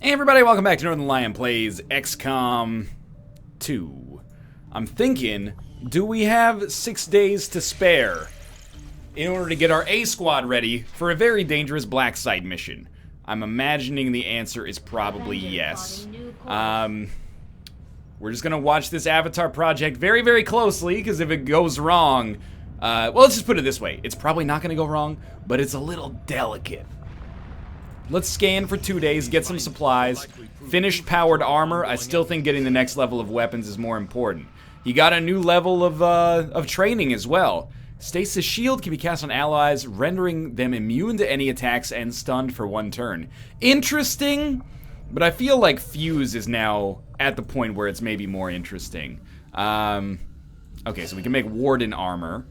Hey everybody, welcome back to Northernlion Plays XCOM 2. I'm thinking, do we have 6 days to spare in order to get our A squad ready for a very dangerous black site mission? I'm imagining the answer is probably yes. We're just gonna watch this Avatar project very, very closely, because if it goes wrong, well, let's just put it this way. It's probably not gonna go wrong, but it's a little delicate. Let's scan for 2 days, get some supplies, finished powered armor. I still think getting the next level of weapons is more important. You got a new level of training as well. Stasis shield can be cast on allies, rendering them immune to any attacks and stunned for 1 turn. Interesting, but I feel like Fuse is now at the point where it's maybe more interesting. Okay, so we can make Warden armor.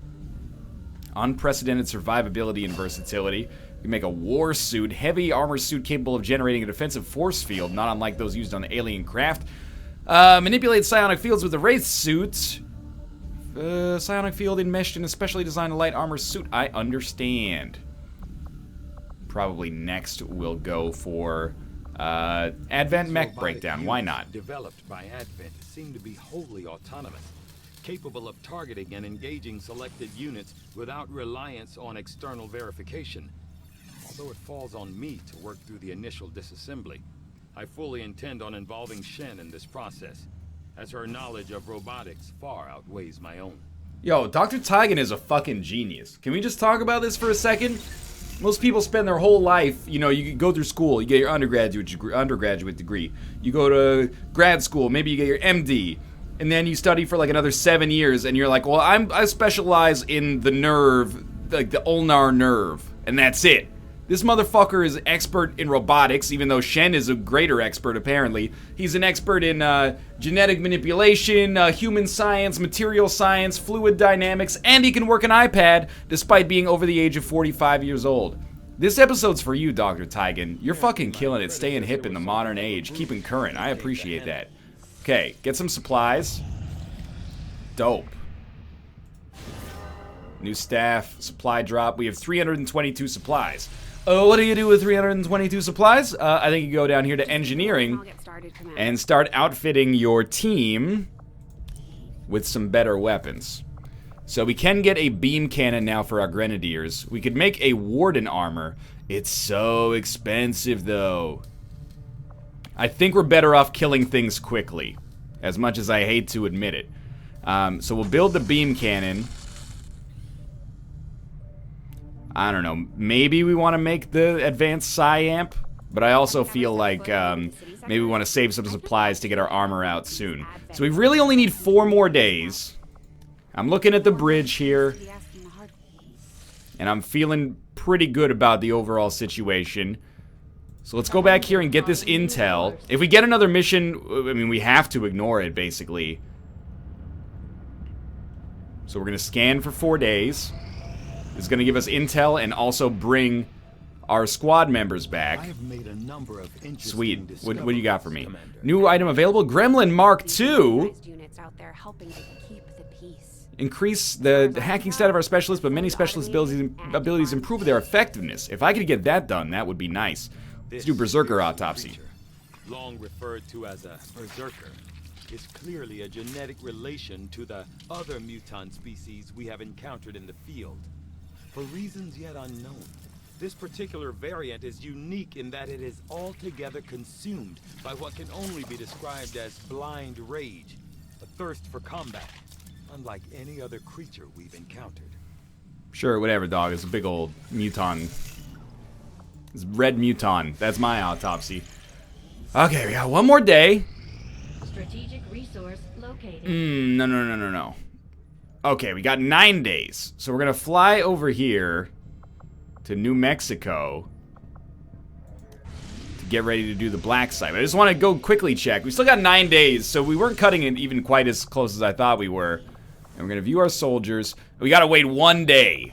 Unprecedented survivability and versatility. We can make a war suit, heavy armor suit capable of generating a defensive force field, not unlike those used on the alien craft. Manipulate psionic fields with the Wraith suit. Psionic field enmeshed in a specially designed light armor suit. I understand. Probably next we'll go for Advent Mech Breakdown. Why not? Developed by Advent seem to be wholly autonomous, capable of targeting and engaging selected units without reliance on external verification. Although it falls on me to work through the initial disassembly, I fully intend on involving Shen in this process, as her knowledge of robotics far outweighs my own. Yo, Dr. Tigan is a fucking genius. Can we just talk about this for a second? Most people spend their whole life, you know, you go through school, you get your undergraduate degree. You go to grad school, maybe you get your MD. And then you study for like another 7 years, and you're like, well, I specialize in the nerve, like the ulnar nerve, and that's it. This motherfucker is expert in robotics, even though Shen is a greater expert, apparently. He's an expert in genetic manipulation, human science, material science, fluid dynamics, and he can work an iPad, despite being over the age of 45 years old. This episode's for you, Dr. Tigan. You're fucking killing it, staying hip in the modern age, keeping current. I appreciate that. Okay, get some supplies. Dope. New staff, supply drop. We have 322 supplies. What do you do with 322 supplies? I think you go down here to engineering and start outfitting your team with some better weapons. So we can get a beam cannon now for our grenadiers. We could make a warden armor. It's so expensive though. I think we're better off killing things quickly, as much as I hate to admit it. So we'll build the beam cannon. I don't know, maybe we want to make the advanced psi-amp, but I also feel like maybe we want to save some supplies to get our armor out soon. So we really only need 4 more days. I'm looking at the bridge here, and I'm feeling pretty good about the overall situation. So let's go back here and get this intel. If we get another mission, I mean, we have to ignore it, basically. So we're going to scan for 4 days. It's going to give us intel and also bring our squad members back. I have made a number of Sweet. What do you got for me? New item available, Gremlin Mark II. Increase the hacking stat of our specialists, but many specialist abilities improve their effectiveness. If I could get that done, that would be nice. Let's do Berserker Autopsy. Long referred to as a Berserker, is clearly a genetic relation to the other mutant species we have encountered in the field. For reasons yet unknown, this particular variant is unique in that it is altogether consumed by what can only be described as blind rage, a thirst for combat, unlike any other creature we've encountered. Sure, whatever, dog. It's a big old muton. It's red muton. That's my autopsy. Okay, we got 1 more day. Strategic resource located. No. Okay, we got 9 days. So we're gonna fly over here to New Mexico to get ready to do the black site. I just want to go quickly check. We still got 9 days, so we weren't cutting it even quite as close as I thought we were. And we're gonna view our soldiers. We gotta wait 1 day.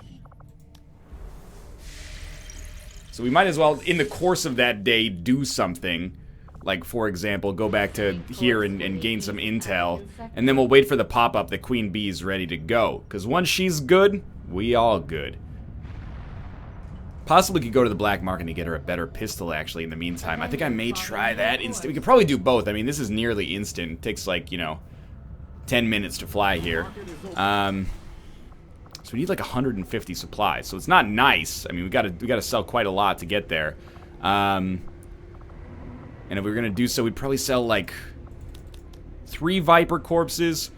So we might as well, in the course of that day, do something. Like, for example, go back to here and gain some intel. And then we'll wait for the pop-up that Queen Bee's ready to go. Because once she's good, we all good. Possibly could go to the black market and get her a better pistol, actually, in the meantime. I think I may try that instant. We could probably do both. I mean, this is nearly instant. It takes, like, you know, 10 minutes to fly here. So we need, like, 150 supplies. So it's not nice. I mean, we gotta sell quite a lot to get there. And if we were gonna do so, we'd probably sell, like, 3 Viper corpses,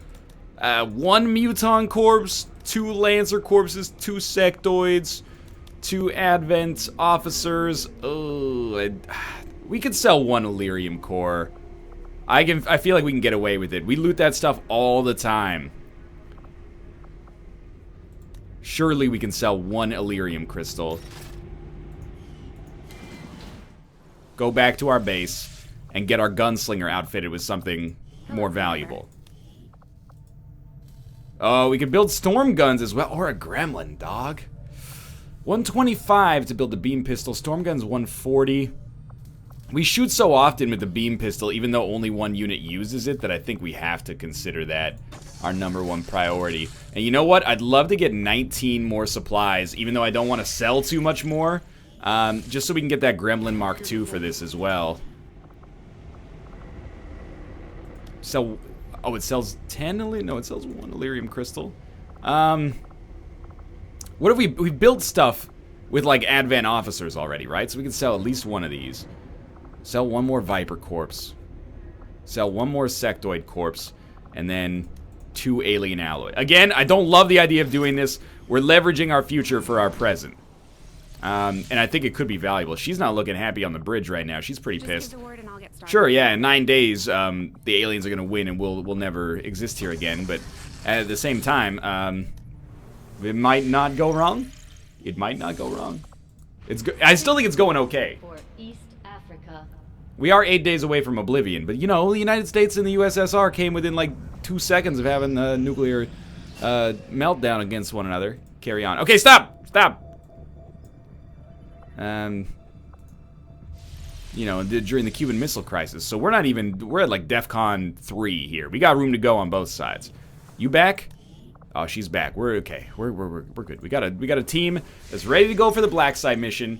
1 Muton corpse, 2 Lancer corpses, 2 Sectoids, 2 Advent officers. Oh, we could sell 1 Illyrium core. I feel like we can get away with it. We loot that stuff all the time. Surely we can sell 1 Illyrium crystal. Go back to our base and get our gunslinger outfitted with something more valuable. Oh, we could build storm guns as well, or a gremlin, dog. 125 to build the beam pistol. Storm gun's 140. We shoot so often with the beam pistol, even though only 1 unit uses it, that I think we have to consider that our #1 priority. And you know what? I'd love to get 19 more supplies, even though I don't want to sell too much more. Just so we can get that Gremlin Mark II for this as well. So, oh, it sells 10 Illyrium? No, it sells 1 Illyrium crystal. What if we've built stuff with, like, Advent officers already, right? So we can sell at least 1 of these. Sell 1 more Viper corpse. Sell 1 more Sectoid corpse. And then 2 alien alloy. Again, I don't love the idea of doing this. We're leveraging our future for our present. And I think it could be valuable. She's not looking happy on the bridge right now. She's pretty pissed. Give the word and I'll get started. Sure, yeah, in 9 days, the aliens are going to win and we'll never exist here again. But at the same time, it might not go wrong. It might not go wrong. I still think it's going okay. For East Africa. We are 8 days away from oblivion, but you know, the United States and the USSR came within like 2 seconds of having a nuclear meltdown against one another. Carry on. Okay, stop! Stop! You know, during the Cuban Missile Crisis. So we're at like DEFCON 3 here. We got room to go on both sides. You back? Oh, she's back. We're okay. We're good. We got a team that's ready to go for the Black Site mission.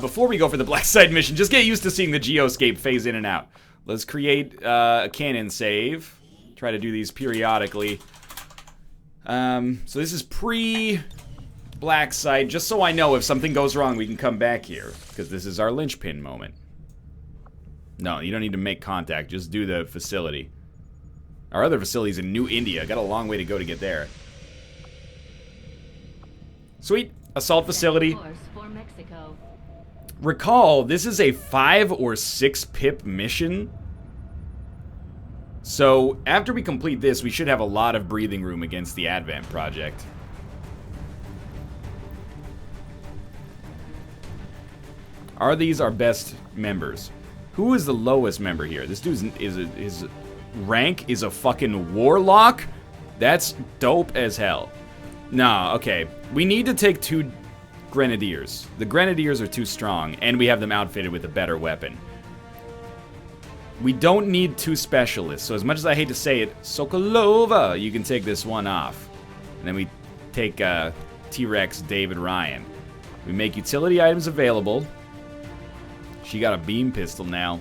Before we go for the Black Site mission, just get used to seeing the geoscape phase in and out. Let's create a cannon save. Try to do these periodically. So this is pre-Black Site, just so I know if something goes wrong, we can come back here, because this is our linchpin moment. No, you don't need to make contact. Just do the facility. Our other facility's in New India. Got a long way to go to get there. Sweet. Assault facility. Course for Mexico. Recall, this is a 5 or 6 pip mission. So, after we complete this, we should have a lot of breathing room against the Advent project. Are these our best members? Who is the lowest member here? This dude's his rank is a fucking warlock? That's dope as hell. Nah, okay. We need to take 2 grenadiers. The grenadiers are too strong, and we have them outfitted with a better weapon. We don't need 2 specialists, so as much as I hate to say it, Sokolova, you can take this one off. And then we take T-Rex David Ryan. We make utility items available. She got a beam pistol now.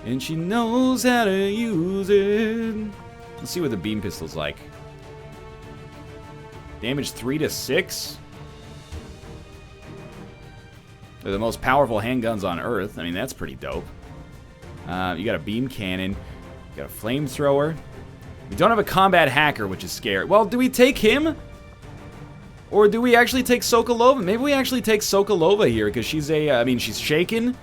And she knows how to use it. Let's see what the beam pistol's like. Damage 3 to 6? They're the most powerful handguns on Earth. I mean, that's pretty dope. You got a beam cannon. You got a flamethrower. We don't have a combat hacker, which is scary. Well, do we take him? Or do we actually take Sokolova? Maybe we actually take Sokolova here, because she's I mean, she's shaken,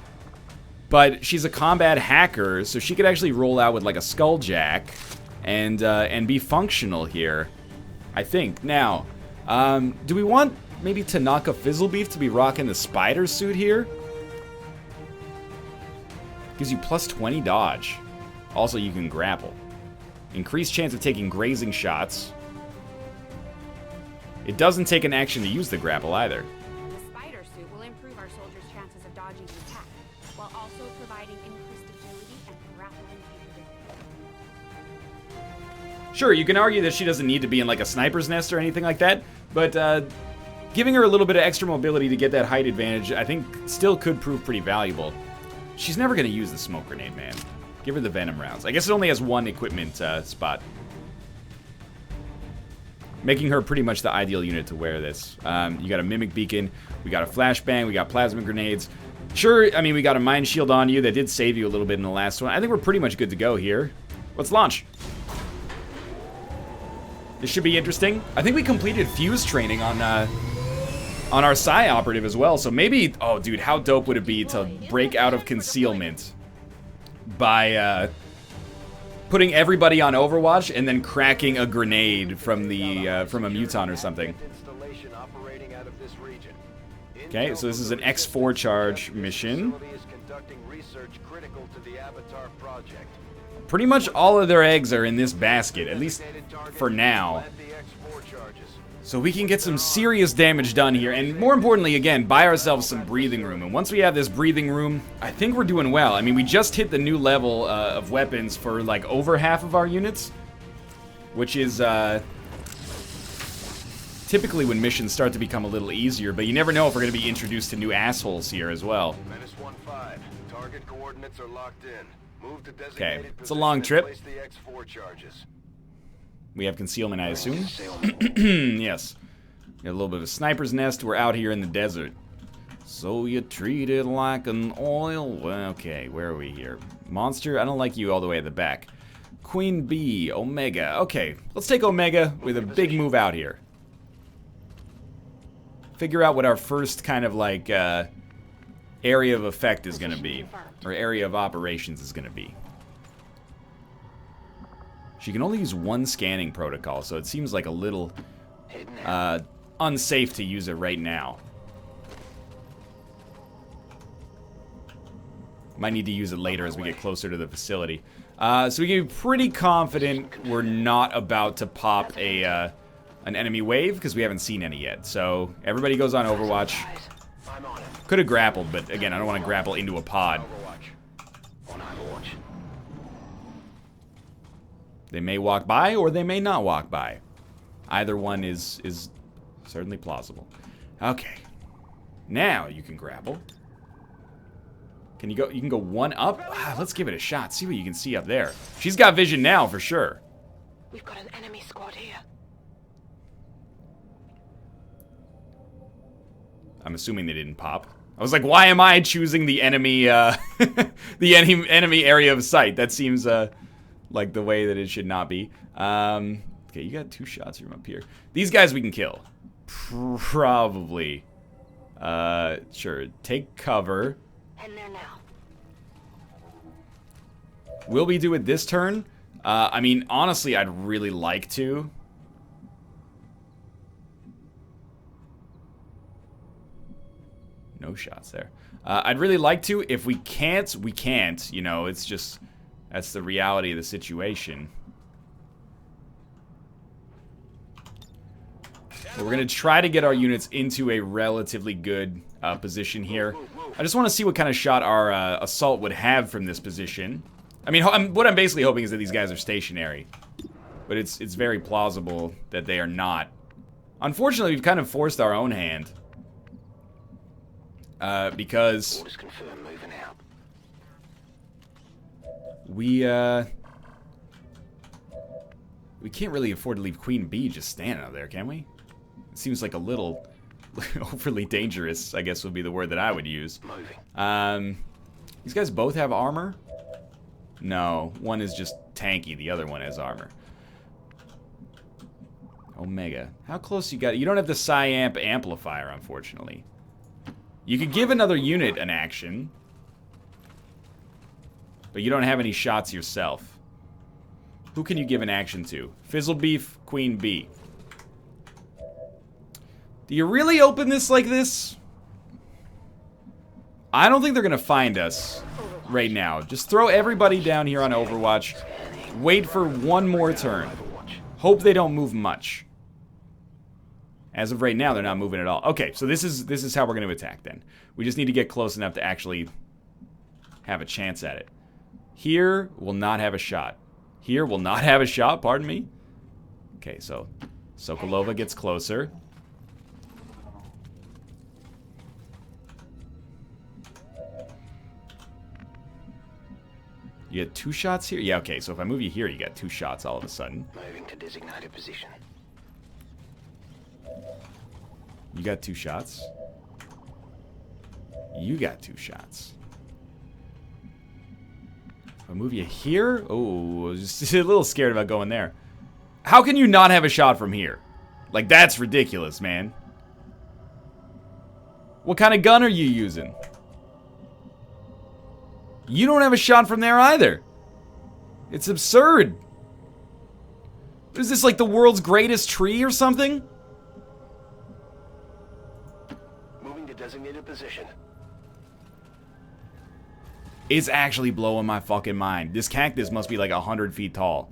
but she's a combat hacker, so she could actually roll out with, like, a skulljack and be functional here, I think. Now, do we want maybe Tanaka Fizzlebeef to be rocking the spider suit here? Gives you plus 20 dodge. Also, you can grapple. Increased chance of taking grazing shots. It doesn't take an action to use the grapple either. The spider suit will improve our soldiers' chances of dodging an attack, while also providing increased agility and grappling capability. Sure, you can argue that she doesn't need to be in like a sniper's nest or anything like that, but giving her a little bit of extra mobility to get that height advantage, I think still could prove pretty valuable. She's never going to use the smoke grenade, man. Give her the venom rounds. I guess it only has one equipment spot. Making her pretty much the ideal unit to wear this. You got a mimic beacon, we got a flashbang, we got plasma grenades. Sure, I mean, we got a mind shield on you that did save you a little bit in the last one. I think we're pretty much good to go here. Let's launch. This should be interesting. I think we completed fuse training on our Psi operative as well. So maybe, oh dude, how dope would it be to break out of concealment by putting everybody on Overwatch and then cracking a grenade from the from a muton or something. Okay, so this is an X4 charge mission. Pretty much all of their eggs are in this basket, at least for now. So we can get some serious damage done here, and more importantly, again, buy ourselves some breathing room. And once we have this breathing room, I think we're doing well. I mean, we just hit the new level of weapons for like over half of our units, which is typically when missions start to become a little easier, but you never know if we're going to be introduced to new assholes here as well. Target coordinates are locked in. Move to designated Okay, it's a long trip. place the X4 charges. We have concealment, I assume. Yes. Got a little bit of a sniper's nest. We're out here in the desert. So you treat it like an oil. Well, okay, where are we here? Monster, I don't like you all the way at the back. Queen Bee, Omega. Okay, let's take Omega with a big move out here. Figure out what our first kind of like area of effect is going to be. Or area of operations is going to be. She can only use one scanning protocol, so it seems like a little unsafe to use it right now. Might need to use it later as we get closer to the facility. So we can be pretty confident we're not about to pop a an enemy wave, because we haven't seen any yet. So everybody goes on Overwatch. Could have grappled, but again, I don't want to grapple into a pod. They may walk by, or they may not walk by. Either one is certainly plausible. Okay. Now you can grapple. Can you go? You can go one up? Let's give it a shot. See what you can see up there. She's got vision now, for sure. We've got an enemy squad here. I'm assuming they didn't pop. I was like, why am I choosing the enemy, the enemy area of sight? That seems, like the way that it should not be. Okay, you got 2 shots from up here. These guys we can kill. Probably. Sure. Take cover. And there now. Will we do it this turn? I mean, honestly, I'd really like to. No shots there. I'd really like to. If we can't, we can't. You know, it's just... That's the reality of the situation. But we're going to try to get our units into a relatively good position here. I just want to see what kind of shot our assault would have from this position. I mean, what I'm basically hoping is that these guys are stationary. But it's very plausible that they are not. Unfortunately, we've kind of forced our own hand. Because... We can't really afford to leave Queen Bee just standing out there, can we? It seems like a little overly dangerous, I guess would be the word that I would use. These guys both have armor? No, one is just tanky, the other one has armor. Omega. How close you got? You don't have the Psi-Amp amplifier, unfortunately. You could give another unit an action. But you don't have any shots yourself. Who can you give an action to? Fizzlebeef, Queen Bee. Do you really open this like this? I don't think they're going to find us right now. Just throw everybody down here on Overwatch. Wait for one more turn. Hope they don't move much. As of right now, they're not moving at all. Okay, so this is how we're going to attack then. We just need to get close enough to actually have a chance at it. Here will not have a shot. Here will not have a shot, pardon me. Okay, so Sokolova gets closer. You get 2 shots here? Yeah, okay, so if I move you here, you got 2 shots all of a sudden. Moving to designated position. You got 2 shots. You got 2 shots. If I move you here? Oh, I was just a little scared about going there. How can you not have a shot from here? Like, that's ridiculous, man. What kind of gun are you using? You don't have a shot from there either. It's absurd. What is this, like the world's greatest tree or something? Moving to designated position. It's actually blowing my fucking mind. This cactus must be like 100 feet tall.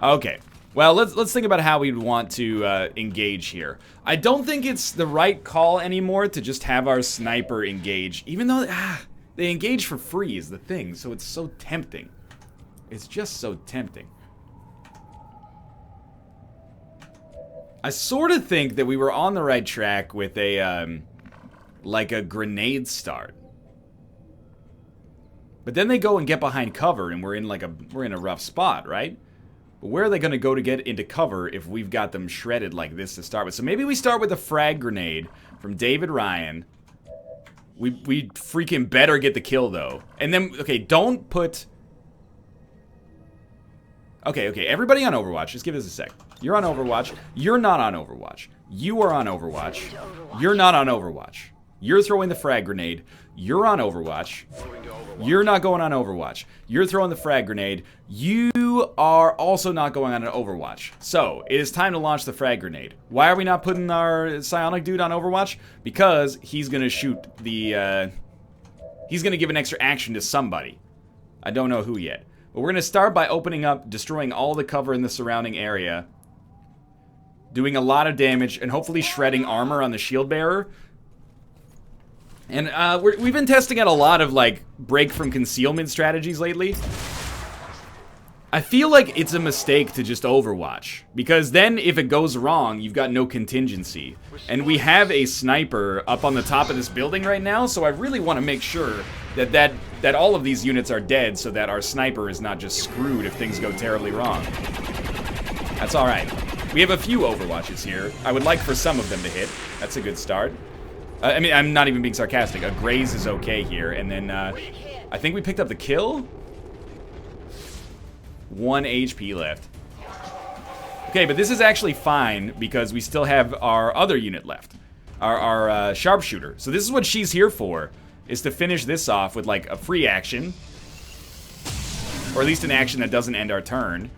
Okay. Well, let's think about how we'd want to engage here. I don't think it's the right call anymore to just have our sniper engage, even though they engage for free is the thing, so it's so tempting. It's just so tempting. I sort of think that we were on the right track with a like a grenade start. But then they go and get behind cover, and we're in a rough spot, right? But where are they going to go to get into cover if we've got them shredded like this to start with? So maybe we start with a frag grenade from David Ryan. We freaking better get the kill, though. And then, okay, don't put... Okay, everybody on Overwatch. Just give us a sec. You're on Overwatch. You're not on Overwatch. You are on Overwatch. You're not on Overwatch. You're throwing the frag grenade. You're on Overwatch. You're not going on Overwatch. You're throwing the frag grenade. You are also not going on an Overwatch. So, it is time to launch the frag grenade. Why are we not putting our psionic dude on Overwatch? Because he's gonna shoot the, he's gonna give an extra action to somebody. I don't know who yet. But we're gonna start by opening up, destroying all the cover in the surrounding area, doing a lot of damage, and hopefully shredding armor on the shield bearer. And we've been testing out a lot of, like, break from concealment strategies lately. I feel like it's a mistake to just Overwatch, because then if it goes wrong, you've got no contingency. And we have a sniper up on the top of this building right now, so I really want to make sure that all of these units are dead so that our sniper is not just screwed if things go terribly wrong. That's alright. We have a few Overwatches here. I would like for some of them to hit. That's a good start. I mean, I'm not even being sarcastic. A graze is okay here. And then, I think we picked up the kill. 1 HP left. Okay, but this is actually fine because we still have our other unit left. Our sharpshooter. So this is what she's here for, is to finish this off with, like, a free action. Or at least an action that doesn't end our turn.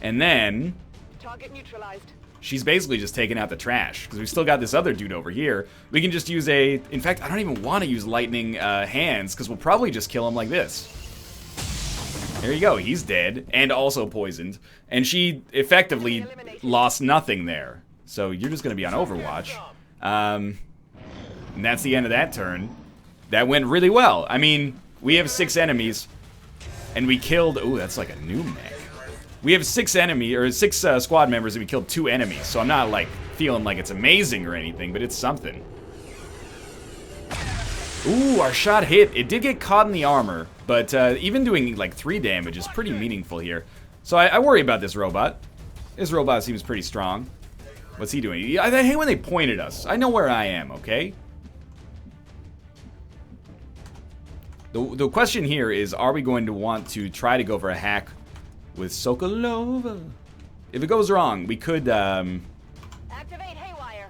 And then... Target neutralized. She's basically just taking out the trash, because we've still got this other dude over here. We can just use a... In fact, I don't even want to use lightning hands, because we'll probably just kill him like this. There you go, he's dead, and also poisoned. And she effectively lost nothing there. So you're just going to be on Overwatch. And that's the end of that turn. That went really well. I mean, we have 6 enemies, and we killed... Ooh, that's like a new mech. We have 6 squad members, and we killed 2 enemies. So I'm not, like, feeling like it's amazing or anything, but it's something. Ooh, our shot hit. It did get caught in the armor, but even doing, like, 3 damage is pretty meaningful here. So I worry about this robot. This robot seems pretty strong. What's he doing? I hate when they point at us. I know where I am, okay? The question here is, are we going to want to try to go for a hack with Sokolova? If it goes wrong, we could, Activate haywire.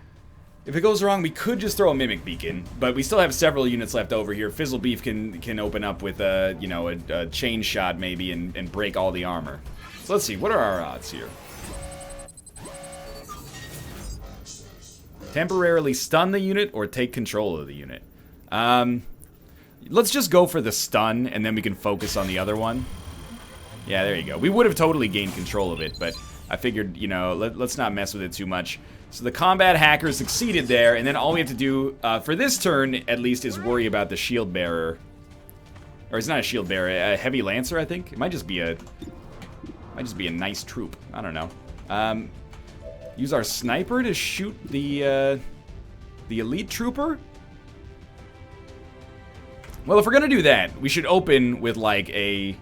If it goes wrong, we could just throw a Mimic Beacon, but we still have several units left over here. Fizzle Beef can open up with you know, a chain shot maybe and break all the armor. So let's see, what are our odds here? Temporarily stun the unit or take control of the unit. Let's just go for the stun, and then we can focus on the other one. Yeah, there you go. We would have totally gained control of it, but I figured, you know, let's not mess with it too much. So the combat hacker succeeded there, and then all we have to do for this turn, at least, is worry about the shield bearer. Or it's not a shield bearer, a heavy lancer, I think. It might just be a nice troop. I don't know. Use our sniper to shoot the elite trooper. Well, if we're gonna do that, we should open with like a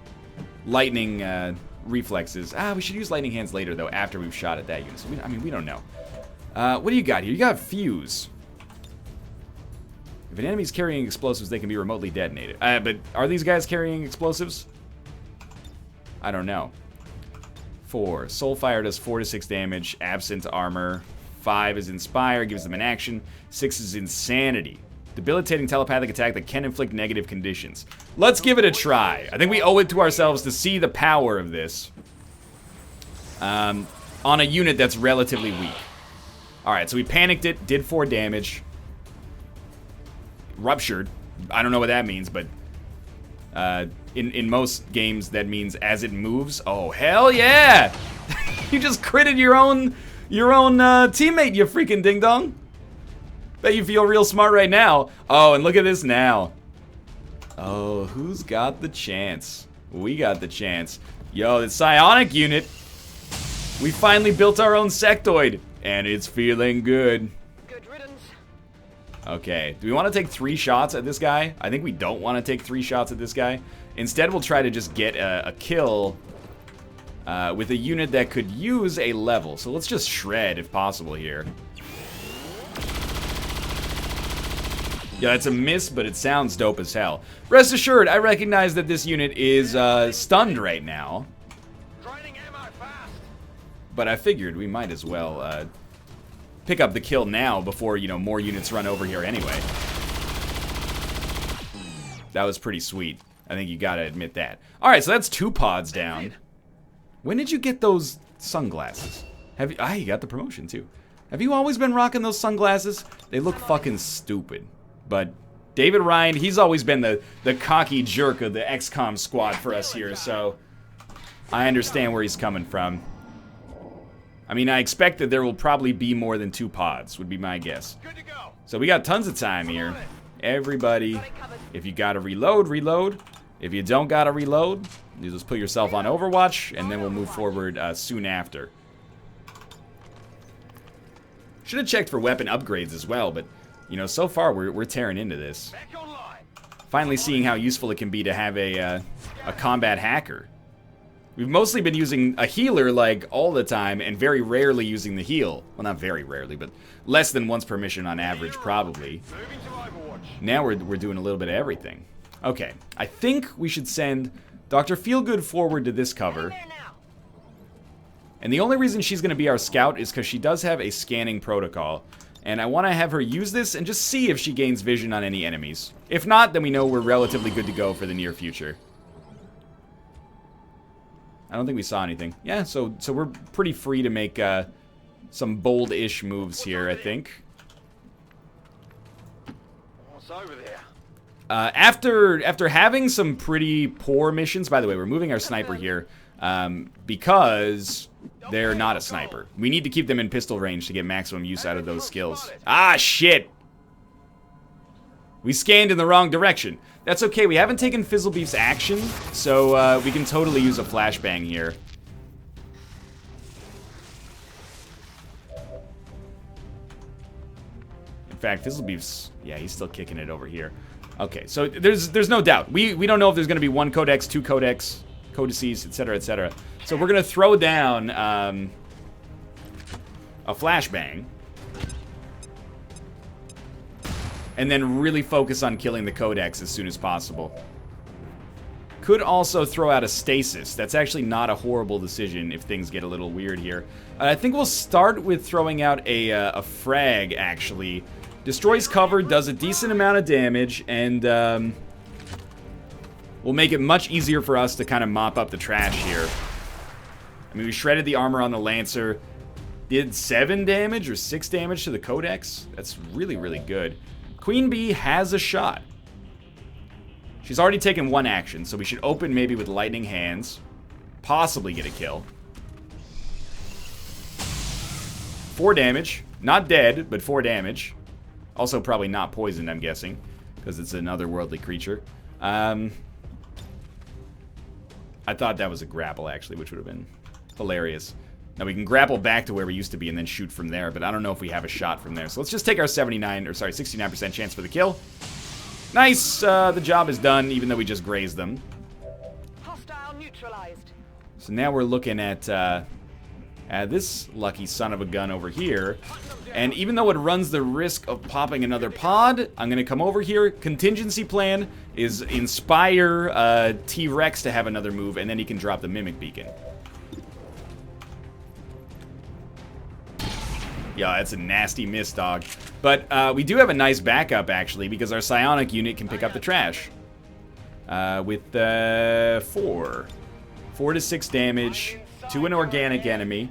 lightning reflexes. We should use lightning hands later, though, after we've shot at that unit. So I mean, we don't know. What do you got here? You got fuse. If an enemy's carrying explosives, they can be remotely detonated. But are these guys carrying explosives? I don't know. 4. Soulfire does 4 to 6 damage. Absent armor. 5 is Inspire, gives them an action. 6 is Insanity. Debilitating telepathic attack that can inflict negative conditions. Let's give it a try. I think we owe it to ourselves to see the power of this. On a unit that's relatively weak. Alright, so we panicked it, did 4 damage. Ruptured. I don't know what that means, but in most games that means as it moves. Oh, hell yeah! You just critted your own teammate, you freaking ding dong. Bet you feel real smart right now. Oh, and look at this now. Oh, who's got the chance? We got the chance. Yo, the psionic unit. We finally built our own sectoid, and it's feeling good. Good riddance. Okay, do we want to take 3 shots at this guy? I think we don't want to take 3 shots at this guy. Instead, we'll try to just get a kill with a unit that could use a level. So let's just shred if possible here. Yeah, that's a miss, but it sounds dope as hell. Rest assured, I recognize that this unit is stunned right now. Draining ammo fast. But I figured we might as well pick up the kill now before, you know, more units run over here anyway. That was pretty sweet. I think you gotta admit that. Alright, so that's 2 pods down. When did you get those sunglasses? Have you... you got the promotion too. Have you always been rocking those sunglasses? They look fucking stupid. But David Ryan, he's always been the cocky jerk of the XCOM squad for us here, so I understand where he's coming from. I mean, I expect that there will probably be more than 2 pods, would be my guess. Good to go. So we got tons of time here. Everybody, if you gotta reload, reload. If you don't gotta reload, you just put yourself on Overwatch, and then we'll move forward soon after. Should have checked for weapon upgrades as well, but, you know, so far we're tearing into this. Back online. Finally seeing how useful it can be to have a combat hacker. We've mostly been using a healer, like, all the time, and very rarely using the heal. Well, not very rarely, but less than once per mission on average, probably. Moving to Overwatch. Now we're doing a little bit of everything. Okay, I think we should send Dr. Feelgood forward to this cover. And the only reason she's going to be our scout is because she does have a scanning protocol. And I want to have her use this and just see if she gains vision on any enemies. If not, then we know we're relatively good to go for the near future. I don't think we saw anything. Yeah, so we're pretty free to make some bold-ish moves here, I think. What's over there? After having some pretty poor missions, by the way, we're moving our sniper here because they're not a sniper. We need to keep them in pistol range to get maximum use out of those skills. Ah, shit! We scanned in the wrong direction. That's okay, we haven't taken Fizzlebeef's action, so we can totally use a flashbang here. In fact, Fizzlebeef's... yeah, he's still kicking it over here. Okay, so there's no doubt. We don't know if there's going to be 1 codex, 2 codex, codices, etc., etc. So we're going to throw down a flashbang. And then really focus on killing the codex as soon as possible. Could also throw out a stasis. That's actually not a horrible decision if things get a little weird here. I think we'll start with throwing out a frag, actually. Destroys cover, does a decent amount of damage, and will make it much easier for us to kind of mop up the trash here. I mean, we shredded the armor on the Lancer. Did 7 damage or 6 damage to the Codex. That's really, really good. Queen Bee has a shot. She's already taken 1 action, so we should open maybe with Lightning Hands. Possibly get a kill. 4 damage. Not dead, but 4 damage. Also probably not poisoned, I'm guessing, because it's an otherworldly creature. I thought that was a grapple, actually, which would have been hilarious. Now, we can grapple back to where we used to be and then shoot from there, but I don't know if we have a shot from there. So let's just take our 69% chance for the kill. Nice! The job is done, even though we just grazed them. Hostile neutralized. So now we're looking at this lucky son of a gun over here. And even though it runs the risk of popping another pod, I'm going to come over here. Contingency plan is inspire T-Rex to have another move, and then he can drop the Mimic Beacon. Yeah, that's a nasty miss, dog. But we do have a nice backup, actually, because our psionic unit can pick up the trash. With 4 to 6 damage to an organic enemy.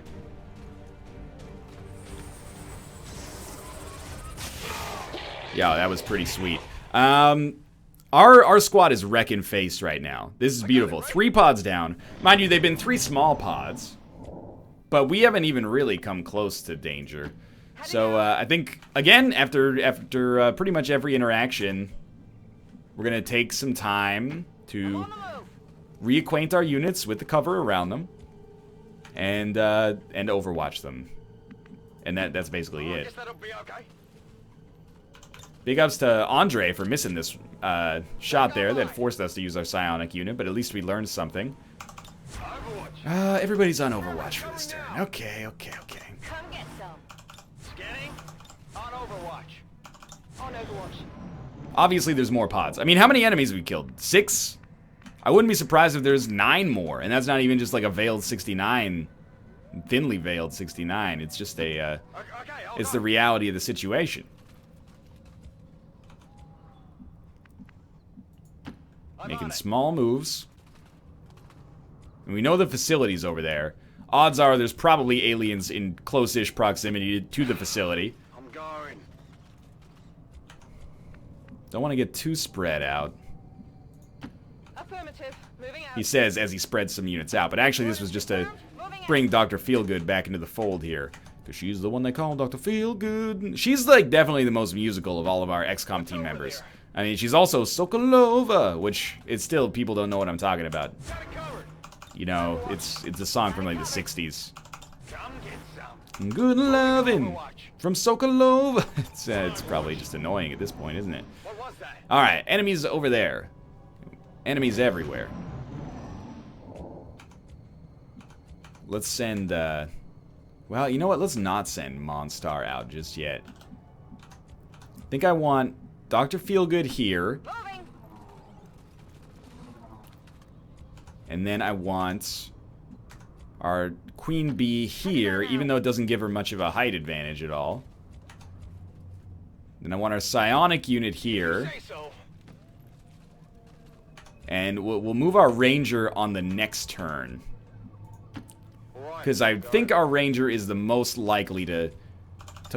Yeah, that was pretty sweet. Our squad is wrecking face right now. This is beautiful. 3 pods down. Mind you, they've been 3 small pods. But we haven't even really come close to danger. So I think, again, after pretty much every interaction, we're going to take some time to reacquaint our units with the cover around them. And overwatch them. And that's basically it. Big ups to Andre for missing this shot there that forced us to use our psionic unit, but at least we learned something. Everybody's on Overwatch for this turn. Okay. Come get some. Scanning. On Overwatch. On Overwatch. Obviously, there's more pods. I mean, how many enemies have we killed? 6? I wouldn't be surprised if there's 9 more, and that's not even just like a veiled 69, thinly veiled 69. It's just a, it's the reality of the situation. Making small moves. And we know the facility's over there. Odds are there's probably aliens in close-ish proximity to the facility. I'm going. Don't want to get too spread out. Affirmative. Moving out. He says as he spreads some units out. But actually this was just to bring Dr. Feelgood back into the fold here. Because she's the one they call Dr. Feelgood. She's like definitely the most musical of all of our XCOM team members. I mean, she's also Sokolova, which it's still, people don't know what I'm talking about. You know, it's a song from like the 60s. Come get some. Good lovin' from Sokolova. It's probably just annoying at this point, isn't it? What was that? Alright, enemies over there. Enemies everywhere. Let's send, well, you know what? Let's not send Monstar out just yet. I think I want Dr. Feelgood here. Moving. And then I want our Queen Bee here, even though it doesn't give her much of a height advantage at all. Then I want our psionic unit here. Say so. And we'll move our ranger on the next turn. Because I think our ranger is the most likely to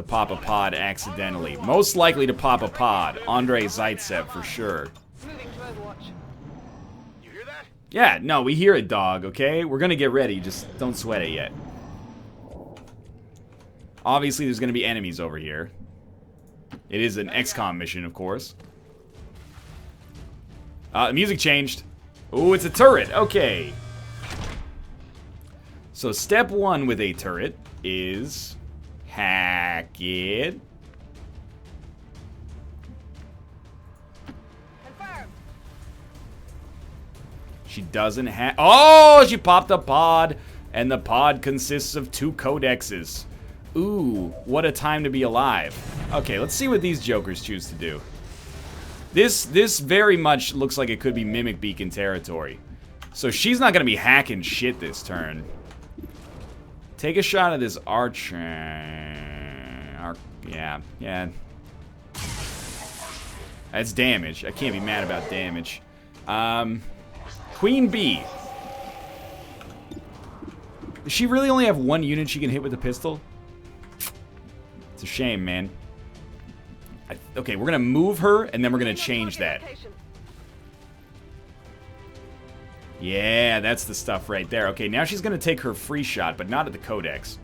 pop a pod accidentally. Most likely to pop a pod. Andrei Zaitsev for sure. Moving to Overwatch. You hear that? Yeah, no, we hear it, dog, okay? We're gonna get ready, just don't sweat it yet. Obviously, there's gonna be enemies over here. It is an XCOM mission, of course. The music changed. Ooh, it's a turret, okay. So step 1 with a turret is hack it. Confirmed. She doesn't have... Oh, she popped a pod. And the pod consists of 2 codexes. Ooh, what a time to be alive. Okay, let's see what these jokers choose to do. This very much looks like it could be Mimic Beacon territory. So she's not going to be hacking shit this turn. Take a shot at this archer. Yeah. That's damage. I can't be mad about damage. Queen Bee. Does she really only have 1 unit she can hit with a pistol? It's a shame, man. Okay, we're gonna move her, and then we're gonna change that. Yeah, that's the stuff right there. Okay, now she's gonna take her free shot, but not at the Codex.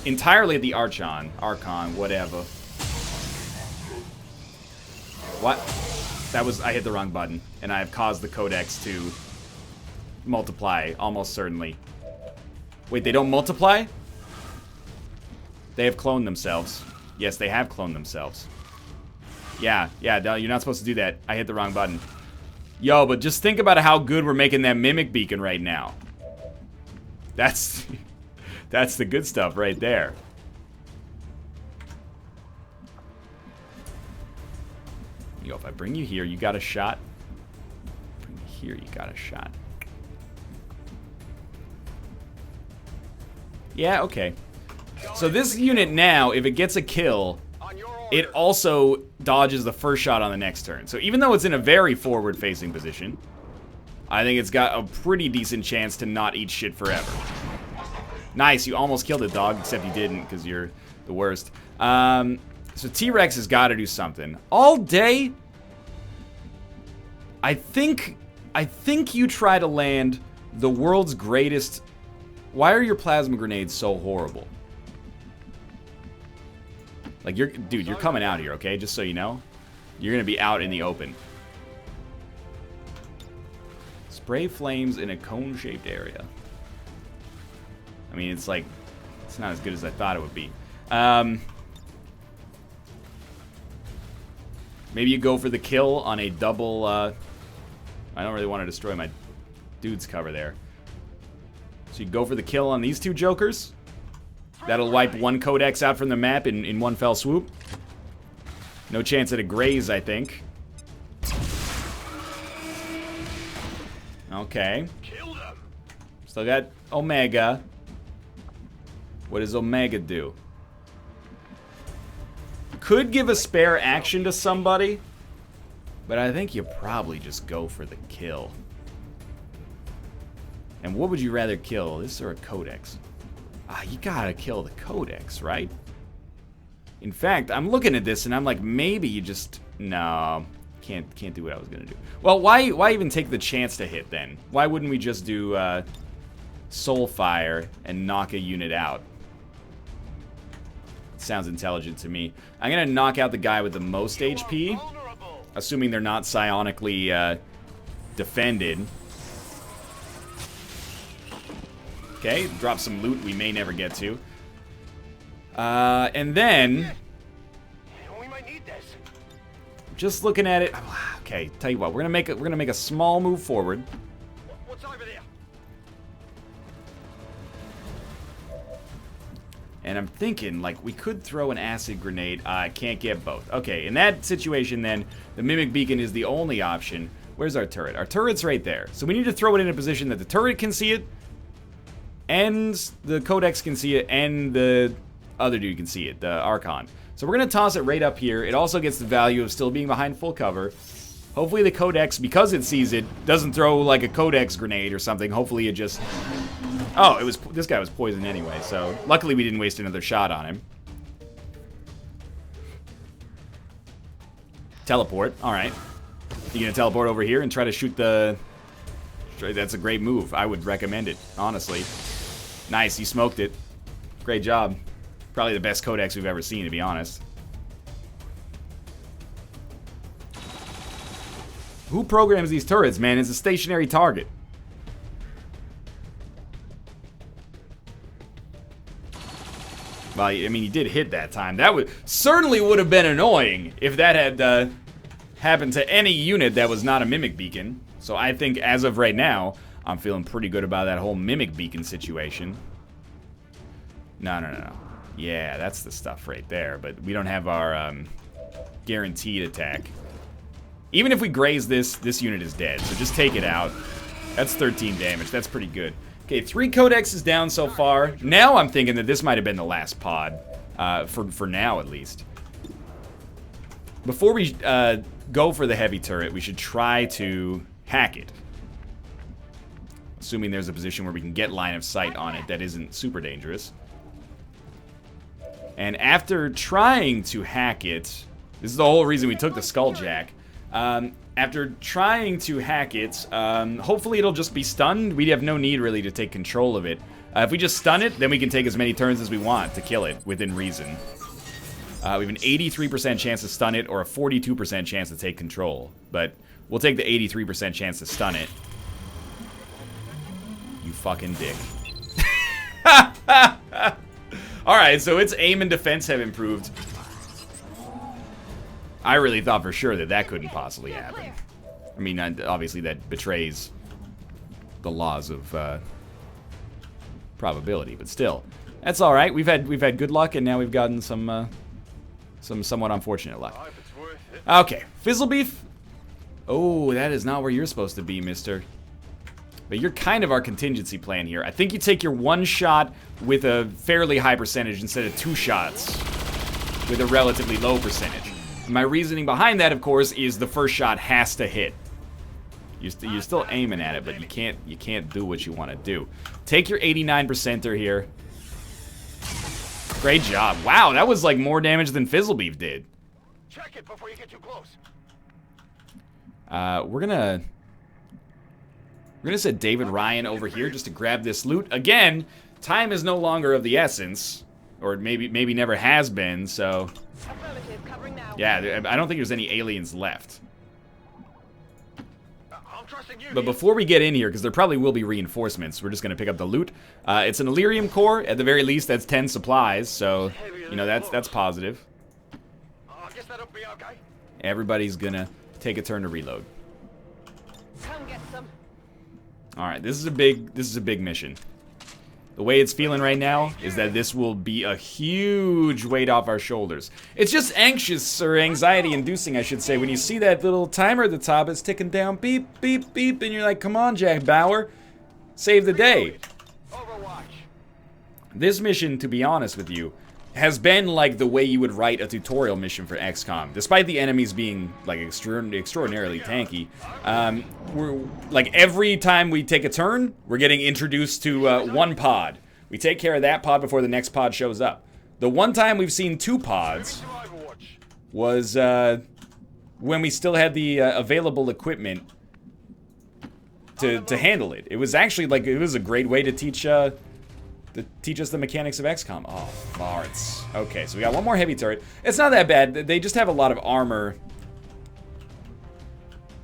Entirely at the Archon, whatever. What? That was, I hit the wrong button, and I have caused the Codex to multiply, almost certainly. Wait, they don't multiply? They have cloned themselves. Yes, they have cloned themselves. Yeah, you're not supposed to do that. I hit the wrong button. Yo, but just think about how good we're making that mimic beacon right now. That's that's the good stuff right there. Yo, if I bring you here, you got a shot. Bring you here, you got a shot. Yeah, okay. So this unit now, if it gets a kill, it also dodges the first shot on the next turn. So even though it's in a very forward-facing position, I think it's got a pretty decent chance to not eat shit forever. Nice, you almost killed it, dog, except you didn't because you're the worst. So T-Rex has got to do something. All day, I think you try to land the world's greatest... Why are your plasma grenades so horrible? Like, dude, you're coming out here, okay? Just so you know. You're gonna be out in the open. Spray flames in a cone-shaped area. I mean, it's like, it's not as good as I thought it would be. Maybe you go for the kill on a double, I don't really want to destroy my dude's cover there. So you go for the kill on these two jokers. That'll wipe one codex out from the map in one fell swoop. No chance at a graze, I think. Okay. Still got Omega. What does Omega do? Could give a spare action to somebody, but I think you probably just go for the kill. And what would you rather kill, this or a codex? Ah, you gotta kill the codex, right? In fact, I'm looking at this and I'm like, maybe you just... No, can't do what I was gonna do. Well, why even take the chance to hit then? Why wouldn't we just do Soulfire and knock a unit out? Sounds intelligent to me. I'm gonna knock out the guy with the most HP, assuming they're not psionically defended. Okay, drop some loot we may never get to. And then... We might need this. Just looking at it... Okay, tell you what, we're gonna make a small move forward. What's over there? And I'm thinking, like, we could throw an acid grenade. I can't get both. Okay, in that situation, then, the Mimic Beacon is the only option. Where's our turret? Our turret's right there. So we need to throw it in a position that the turret can see it, and the Codex can see it, and the other dude can see it, the Archon. So we're going to toss it right up here. It also gets the value of still being behind full cover. Hopefully the Codex, because it sees it, doesn't throw like a Codex grenade or something. Hopefully it just... Oh, this guy was poisoned anyway, so luckily we didn't waste another shot on him. Teleport, alright. You gonna teleport over here and try to shoot the... That's a great move. I would recommend it, honestly. Nice, you smoked it. Great job. Probably the best Codex we've ever seen, to be honest. Who programs these turrets, man? It's a stationary target. Well, I mean, you did hit that time. That certainly would have been annoying if that had happened to any unit that was not a Mimic Beacon. So I think, as of right now, I'm feeling pretty good about that whole Mimic Beacon situation. No. Yeah, that's the stuff right there. But we don't have our guaranteed attack. Even if we graze this unit is dead. So just take it out. That's 13 damage. That's pretty good. Okay, 3 Codexes down so far. Now I'm thinking that this might have been the last pod. For now, at least. Before we go for the heavy turret, we should try to hack it. Assuming there's a position where we can get line of sight on it that isn't super dangerous. And after trying to hack it... This is the whole reason we took the Skulljack. After trying to hack it, hopefully it'll just be stunned. We have no need, really, to take control of it. If we just stun it, then we can take as many turns as we want to kill it, within reason. We have an 83% chance to stun it, or a 42% chance to take control. But we'll take the 83% chance to stun it. You fucking dick. Alright, so its aim and defense have improved. I really thought for sure that couldn't possibly happen. I mean, obviously that betrays the laws of probability, but still, that's all right. We've had good luck, and now we've gotten some somewhat unfortunate luck. If it's worth it. Okay, Fizzlebeef. Oh, that is not where you're supposed to be, mister. But you're kind of our contingency plan here. I think you take your 1 shot with a fairly high percentage instead of 2 shots with a relatively low percentage. My reasoning behind that, of course, is the first shot has to hit. You're still aiming at it, but you can't do what you want to do. Take your 89%er here. Great job. Wow, that was like more damage than Fizzlebeef did. Check it before you get too close. We're gonna set David Ryan over here just to grab this loot. Again, time is no longer of the essence, or maybe never has been. So, Affirmative, covering now. yeah, I don't think there's any aliens left. I'm trusting you. But before we get in here, because there probably will be reinforcements, we're just gonna pick up the loot. It's an Illyrium core. At the very least, that's 10 supplies. So, you know, that's positive. I guess that'll be okay. Everybody's gonna take a turn to reload. Come get some. All right, this is a big mission. The way it's feeling right now is that this will be a huge weight off our shoulders. It's just anxious, or anxiety-inducing, I should say, when you see that little timer at the top, it's ticking down, beep, beep, beep, and you're like, come on, Jack Bauer, save the day. Overwatch. This mission, to be honest with you, has been like the way you would write a tutorial mission for XCOM. Despite the enemies being like extraordinarily tanky, we're like every time we take a turn, we're getting introduced to 1 pod. We take care of that pod before the next pod shows up. The one time we've seen 2 pods was when we still had the available equipment to handle it. It was actually like it was a great way to teach us the mechanics of XCOM. Oh, farts. Okay, so we got 1 more heavy turret. It's not that bad. They just have a lot of armor.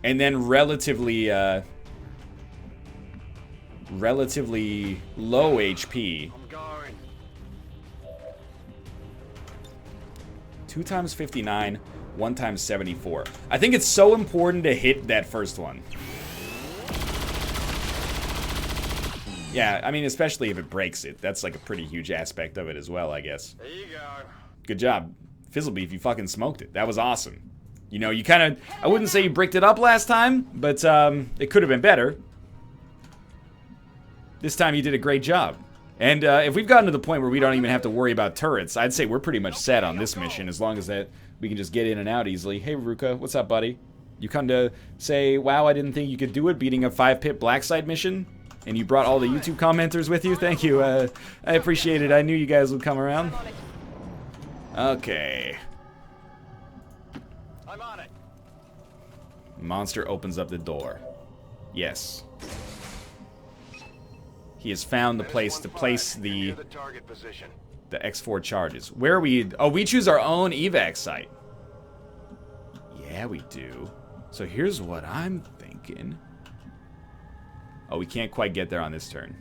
And then relatively low HP. I'm going. 2 times 59, 1 times 74. I think it's so important to hit that first one. Yeah, I mean, especially if it breaks it. That's like a pretty huge aspect of it as well, I guess. There you go. Good job. Fizzlebeef, you fucking smoked it. That was awesome. You know, you kind of... I wouldn't say you bricked it up last time, but it could have been better. This time you did a great job. And if we've gotten to the point where we don't even have to worry about turrets, I'd say we're pretty much set on this mission, as long as that we can just get in and out easily. Hey, Ruka, what's up, buddy? You come to say, wow, I didn't think you could do it, beating a 5-pit Blacksite mission? And you brought all the YouTube commenters with you? Thank you. I appreciate it. I knew you guys would come around. Okay. I'm on it. Monster opens up the door. Yes. He has found the place to place the target position. the X4 charges. Where are we? Oh, we choose our own evac site. Yeah, we do. So here's what I'm thinking. Oh, we can't quite get there on this turn.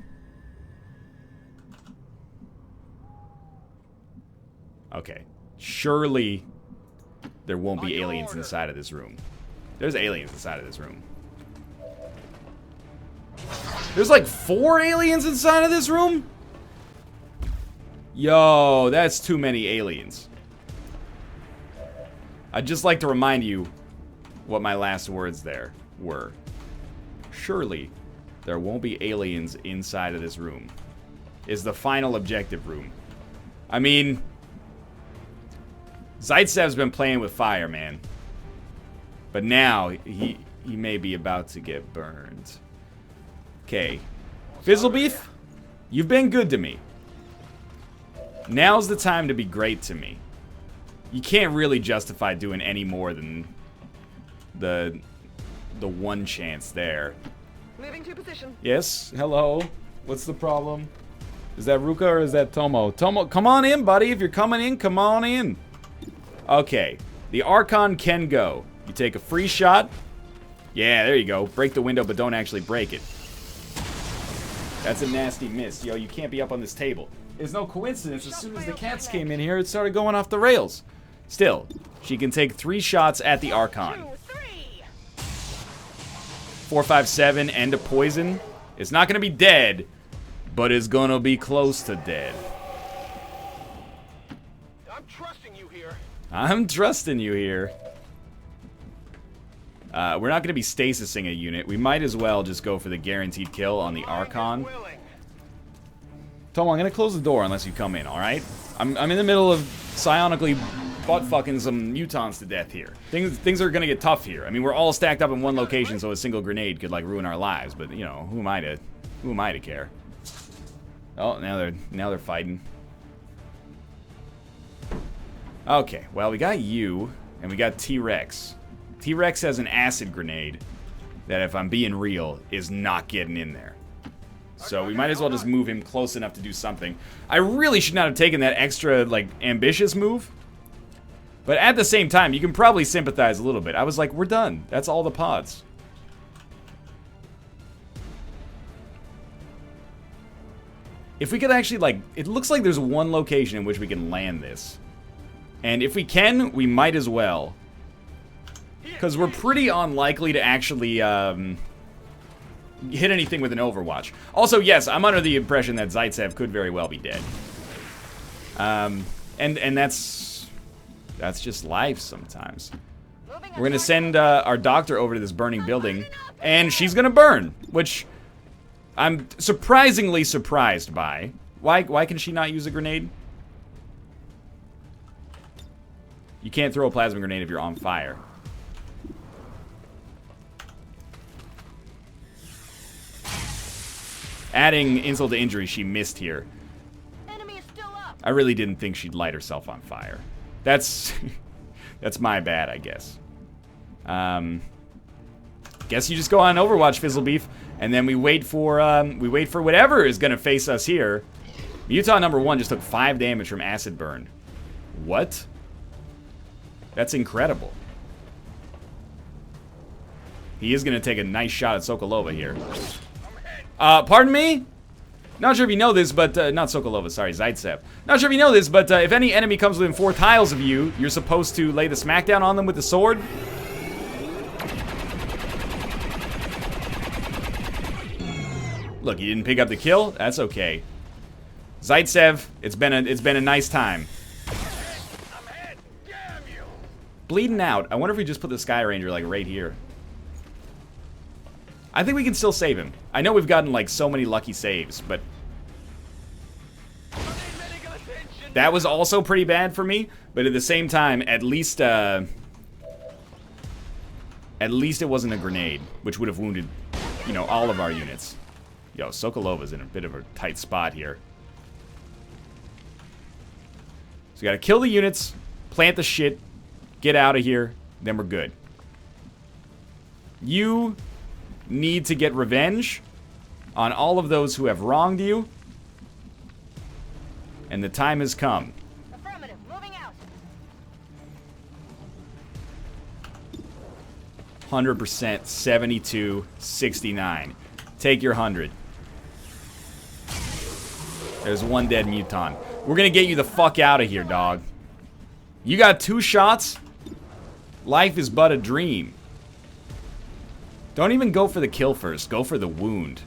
Okay. Surely there won't be aliens inside of this room. There's aliens inside of this room. There's like 4 aliens inside of this room? Yo, that's too many aliens. I'd just like to remind you what my last words there were. Surely there won't be aliens inside of this room. Is the final objective room. I mean, Zaitsev's been playing with fire, man. But now, he may be about to get burned. Okay. Fizzlebeef, you've been good to me. Now's the time to be great to me. You can't really justify doing any more than the one chance there. Moving to position. Yes, hello. What's the problem? Is that Ruka or is that Tomo? Tomo, come on in, buddy. If you're coming in, come on in. Okay, the Archon can go. You take a free shot. Yeah, there you go. Break the window, but don't actually break it. That's a nasty miss. Yo, you can't be up on this table. It's no coincidence. As soon as the cats came in here, it started going off the rails. Still, she can take 3 shots at the Archon. 2, 3. 457 and a poison. It's not gonna be dead, but it's gonna be close to dead. I'm trusting you here. I'm trusting you here. We're not gonna be stasising a unit. We might as well just go for the guaranteed kill on the Archon. Willing. Tom, I'm gonna close the door unless you come in, alright? I'm in the middle of psionically butt-fucking some mutants to death here. Things are gonna get tough here. I mean, we're all stacked up in one location, so a single grenade could, like, ruin our lives. But, you know, who am I to care? Oh, now they're fighting. Okay, well, we got you, and we got T-Rex. T-Rex has an acid grenade that, if I'm being real, is not getting in there. So we might as well just move him close enough to do something. I really should not have taken that extra, like, ambitious move. But at the same time, you can probably sympathize a little bit. I was like, we're done. That's all the pods. If we could actually, like, it looks like there's one location in which we can land this. And if we can, we might as well. Because we're pretty unlikely to actually, hit anything with an Overwatch. Also, yes, I'm under the impression that Zaitsev could very well be dead. And that's just life sometimes. We're gonna send our doctor over to this burning building, and she's gonna burn, which I'm surprisingly surprised by. Why can she not use a grenade? You can't throw a plasma grenade if you're on fire. Adding insult to injury, she missed here. Enemy is still up. I really didn't think she'd light herself on fire. That's that's my bad, I guess. Guess you just go on Overwatch, Fizzlebeef, and then we wait for whatever is gonna face us here. Mutant number 1 just took 5 damage from acid burn. What? That's incredible. He is gonna take a nice shot at Sokolova here. Pardon me? Not sure if you know this, but, not Sokolova, sorry, Zaitsev. Not sure if you know this, but, if any enemy comes within 4 tiles of you, you're supposed to lay the smackdown on them with the sword. Look, you didn't pick up the kill? That's okay. Zaitsev, it's been a nice time. Bleeding out. I wonder if we just put the Sky Ranger, like, right here. I think we can still save him. I know we've gotten, like, so many lucky saves, but that was also pretty bad for me. But at the same time, at least it wasn't a grenade, which would have wounded, you know, all of our units. Yo, Sokolova's in a bit of a tight spot here. So we gotta kill the units, plant the shit, get out of here, then we're good. You need to get revenge on all of those who have wronged you, and the time has come. Affirmative. Moving out. 100%, 72, 69. Take your 100. There's one dead mutant. We're gonna get you the fuck out of here, dog. You got 2 shots? Life is but a dream. Don't even go for the kill first. Go for the wound.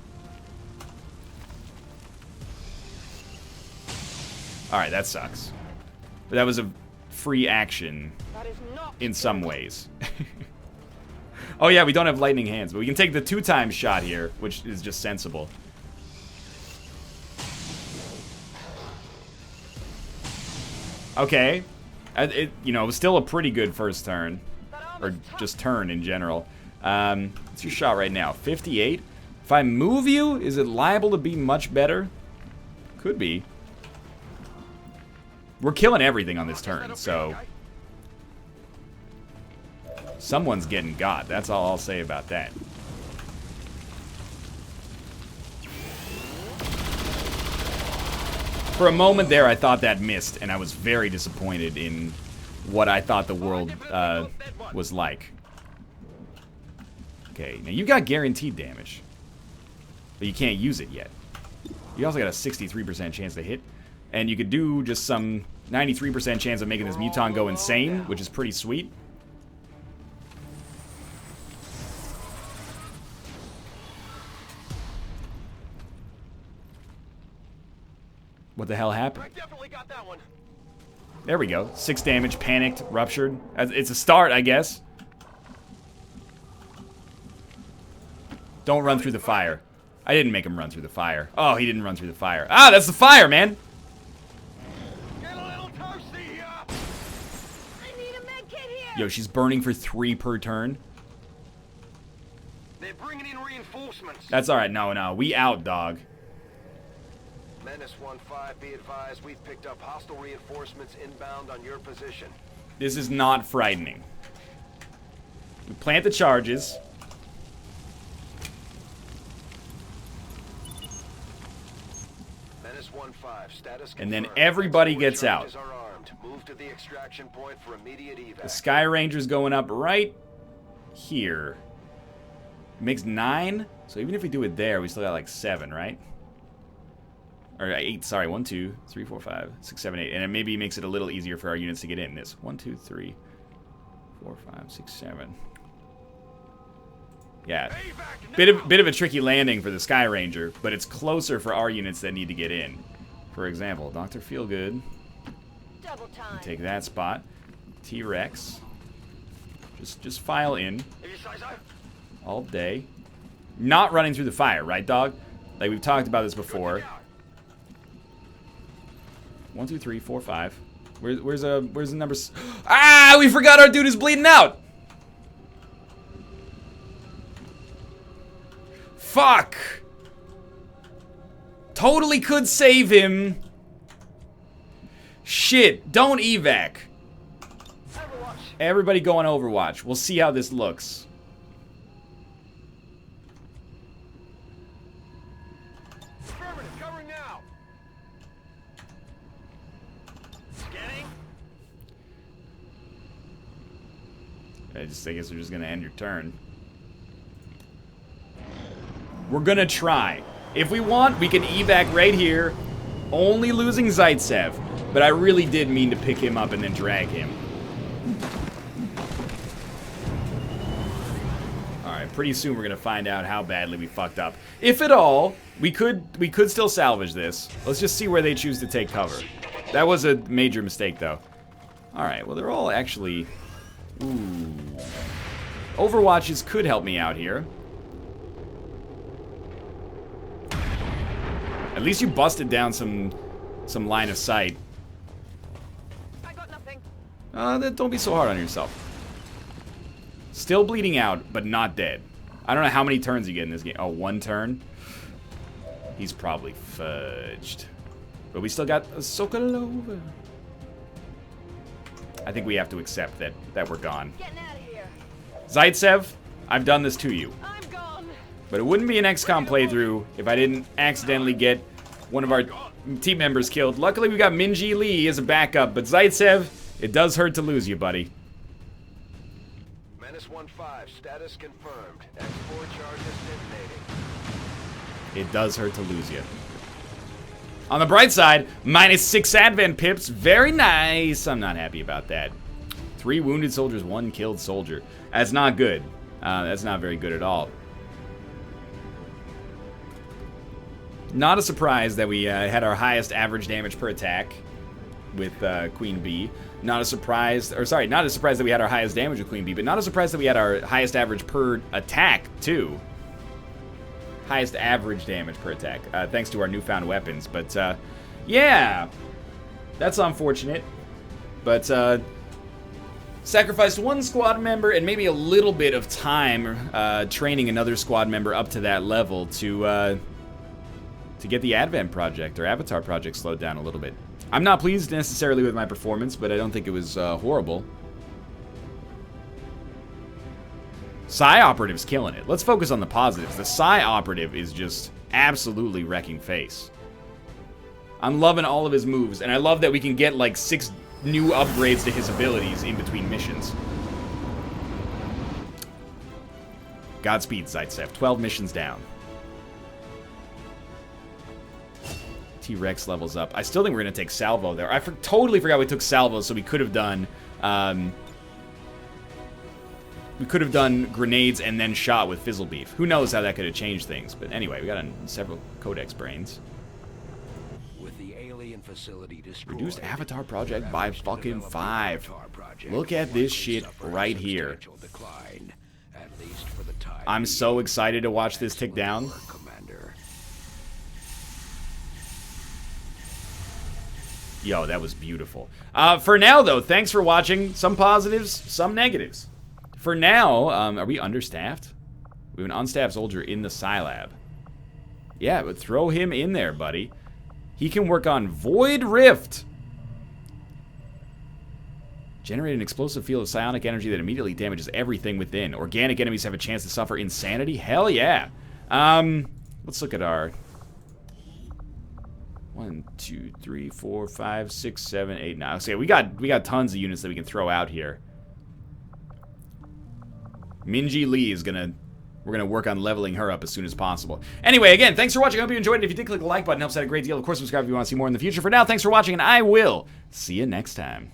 Alright, that sucks. But that was a free action That is not in some ways. Oh yeah, we don't have lightning hands, but we can take the 2 times shot here, which is just sensible. Okay. You know, it was still a pretty good first turn. Or just turn in general. What's your shot right now? 58? If I move you, is it liable to be much better? Could be. We're killing everything on this turn, so someone's getting got. That's all I'll say about that. For a moment there, I thought that missed, and I was very disappointed in what I thought the world was like. Okay, now you got guaranteed damage, but you can't use it yet. You also got a 63% chance to hit, and you could do just some 93% chance of making this mutant go insane, which is pretty sweet. What the hell happened? I definitely got that one. There we go. 6 damage, panicked, ruptured. It's a start, I guess. Don't run through the fire. I didn't make him run through the fire. Oh, he didn't run through the fire. Ah, that's the fire, man. Get a little toasty here. I need a med kit here. Yo, she's burning for 3 per turn. They're bringing in reinforcements. That's alright. No. We out, dog. Menace 1-5, be advised, we've picked up hostile reinforcements inbound on your position. This is not frightening. We plant the charges. Menace 1-5, status And then confirmed. everybody Export gets out. charges are armed. Move to the extraction point for immediate evac. The Sky Ranger's going up right here. Makes 9. So even if we do it there, we still got like 7, right? Or 8, sorry. 1, 2, 3, 4, 5, 6, 7, 8. And it maybe makes it a little easier for our units to get in. This 1, 2, 3, 4, 5, 6, 7. Yeah. Bit of a tricky landing for the Sky Ranger, but it's closer for our units that need to get in. For example, Dr. Feelgood. Double time. Take that spot. T-Rex. Just file in. If you say so. All day. Not running through the fire, right, dog? Like, we've talked about this before. 1, 2, 3, 4, 5. Where's the number? Ah, we forgot our dude is bleeding out. Fuck. Totally could save him. Shit, don't evac. Overwatch. Everybody go on Overwatch. We'll see how this looks. Affirmative, covering now. Scanning. I guess we're just gonna end your turn. We're gonna try. If we want, we can evac right here, only losing Zaitsev. But I really did mean to pick him up and then drag him. Alright, pretty soon we're gonna find out how badly we fucked up. If at all, we could still salvage this. Let's just see where they choose to take cover. That was a major mistake, though. Alright, well, they're all actually... Ooh. Overwatches could help me out here. At least you busted down some line of sight. I got nothing. Don't be so hard on yourself. Still bleeding out, but not dead. I don't know how many turns you get in this game. Oh, 1 turn? He's probably fudged. But we still got a Sokolova. I think we have to accept that we're gone. Getting out of here. Zaitsev, I've done this to you. I'm gone. But it wouldn't be an XCOM playthrough if I didn't accidentally get one of our team members killed. Luckily, we got Minji Lee as a backup, but Zaitsev, it does hurt to lose you, buddy. Menace 1-5, status confirmed. Export charges detonating. It does hurt to lose you. On the bright side, -6 advent pips. Very nice. I'm not happy about that. 3 wounded soldiers, 1 killed soldier. That's not good. That's not very good at all. Not a surprise that we had our highest average damage per attack with Queen Bee. Not a surprise, or sorry, not a surprise that we had our highest damage with Queen Bee, but not a surprise that we had our highest average per attack, too. Highest average damage per attack, thanks to our newfound weapons. But, yeah, that's unfortunate. But, sacrificed 1 squad member and maybe a little bit of time training another squad member up to that level to get the Advent project or Avatar project slowed down a little bit. I'm not pleased necessarily with my performance, but I don't think it was horrible. Psy Operative's killing it. Let's focus on the positives. The Psy Operative is just absolutely wrecking face. I'm loving all of his moves, and I love that we can get like 6 new upgrades to his abilities in between missions. Godspeed, Zaitsev. 12 missions down. T-Rex levels up. I still think we're going to take Salvo there. I totally forgot we took Salvo, so we could have done... we could have done grenades and then shot with Fizzle Beef. Who knows how that could have changed things. But anyway, we got several Codex brains. With the alien alien facility destroyed. Reduced Avatar Project by Efforts to fucking develop the 5. Avatar Project Look at this likely shit suffered a right here. substantial decline, at least for the time I'm so being. excited to watch this tick down. Excellent work, Commander. Yo, that was beautiful. For now, though, thanks for watching. Some positives, some negatives. For now, are we understaffed? We have an unstaffed soldier in the Scilab. Yeah, but throw him in there, buddy. He can work on Void Rift. Generate an explosive field of psionic energy that immediately damages everything within. Organic enemies have a chance to suffer insanity. Hell yeah. Let's look at our 1, 2, 3, 4, 5, 6, 7, 8, 9. Okay, we got tons of units that we can throw out here. Minji Lee is we're gonna work on leveling her up as soon as possible. Anyway, again, thanks for watching. I hope you enjoyed it. If you did, click the like button. It helps out a great deal. Of course, subscribe if you want to see more in the future. For now, thanks for watching, and I will see you next time.